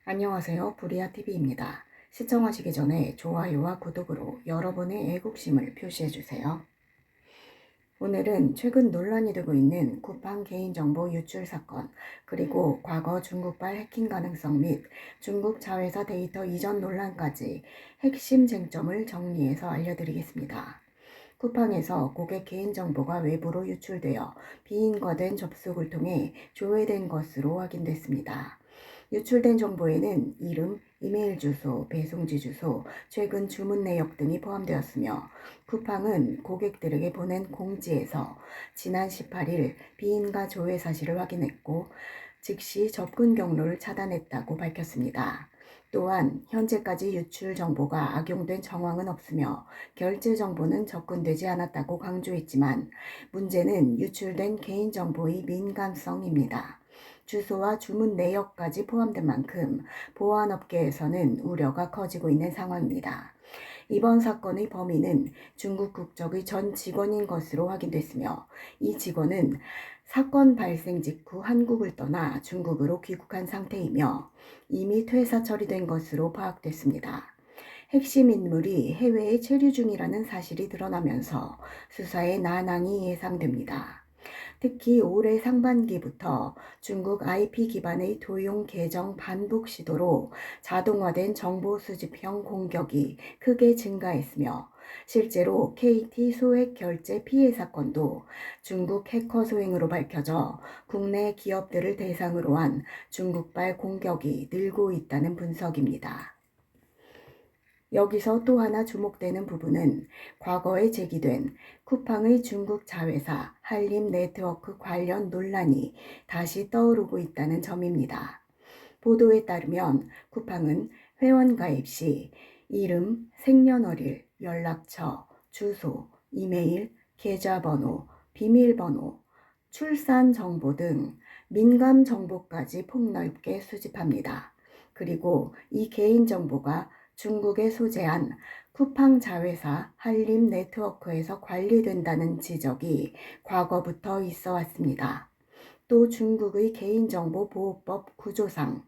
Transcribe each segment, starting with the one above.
안녕하세요. 부리아TV입니다. 시청하시기 전에 좋아요와 구독으로 여러분의 애국심을 표시해주세요. 오늘은 최근 논란이 되고 있는 쿠팡 개인정보 유출 사건, 그리고 과거 중국발 해킹 가능성 및 중국 자회사 데이터 이전 논란까지 핵심 쟁점을 정리해서 알려드리겠습니다. 쿠팡에서 고객 개인정보가 외부로 유출되어 비인과된 접속을 통해 조회된 것으로 확인됐습니다. 유출된 정보에는 이름, 이메일 주소, 배송지 주소, 최근 주문 내역 등이 포함되었으며 쿠팡은 고객들에게 보낸 공지에서 지난 18일 비인가 조회 사실을 확인했고 즉시 접근 경로를 차단했다고 밝혔습니다. 또한 현재까지 유출 정보가 악용된 정황은 없으며 결제 정보는 접근되지 않았다고 강조했지만 문제는 유출된 개인정보의 민감성입니다. 주소와 주문 내역까지 포함된 만큼 보안업계에서는 우려가 커지고 있는 상황입니다. 이번 사건의 범인은 중국 국적의 전 직원인 것으로 확인됐으며 이 직원은 사건 발생 직후 한국을 떠나 중국으로 귀국한 상태이며 이미 퇴사 처리된 것으로 파악됐습니다. 핵심 인물이 해외에 체류 중이라는 사실이 드러나면서 수사에 난항이 예상됩니다. 특히 올해 상반기부터 중국 IP 기반의 도용 계정 반복 시도로 자동화된 정보 수집형 공격이 크게 증가했으며 실제로 KT 소액 결제 피해 사건도 중국 해커 소행으로 밝혀져 국내 기업들을 대상으로 한 중국발 공격이 늘고 있다는 분석입니다. 여기서 또 하나 주목되는 부분은 과거에 제기된 쿠팡의 중국 자회사 한림네트워크 관련 논란이 다시 떠오르고 있다는 점입니다. 보도에 따르면 쿠팡은 회원가입 시 이름, 생년월일, 연락처, 주소, 이메일, 계좌번호, 비밀번호, 출산 정보 등 민감 정보까지 폭넓게 수집합니다. 그리고 이 개인정보가 중국에 소재한 쿠팡 자회사 한림네트워크에서 관리된다는 지적이 과거부터 있어 왔습니다. 또 중국의 개인정보보호법 구조상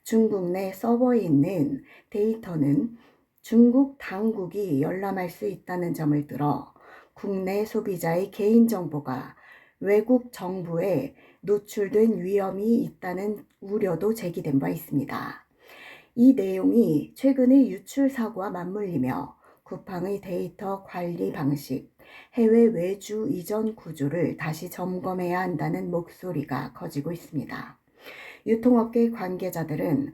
중국 내 서버에 있는 데이터는 중국 당국이 열람할 수 있다는 점을 들어 국내 소비자의 개인정보가 외국 정부에 노출된 위험이 있다는 우려도 제기된 바 있습니다. 이 내용이 최근의 유출 사고와 맞물리며 쿠팡의 데이터 관리 방식, 해외 외주 이전 구조를 다시 점검해야 한다는 목소리가 커지고 있습니다. 유통업계 관계자들은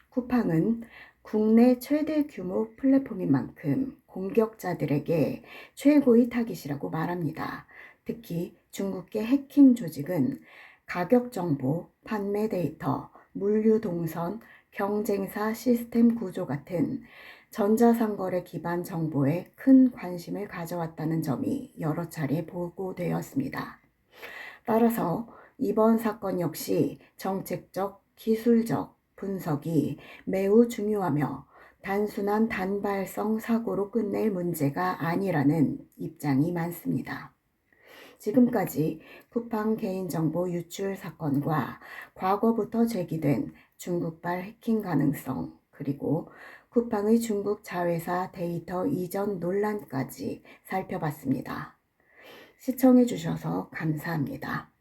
쿠팡은 국내 최대 규모 플랫폼인 만큼 공격자들에게 최고의 타깃이라고 말합니다. 특히 중국계 해킹 조직은 가격 정보, 판매 데이터, 물류 동선, 경쟁사 시스템 구조 같은 전자상거래 기반 정보에 큰 관심을 가져왔다는 점이 여러 차례 보고되었습니다. 따라서 이번 사건 역시 정책적, 기술적 분석이 매우 중요하며 단순한 단발성 사고로 끝낼 문제가 아니라는 입장이 많습니다. 지금까지 쿠팡 개인정보 유출 사건과 과거부터 제기된 중국발 해킹 가능성, 그리고 쿠팡의 중국 자회사 데이터 이전 논란까지 살펴봤습니다. 시청해 주셔서 감사합니다.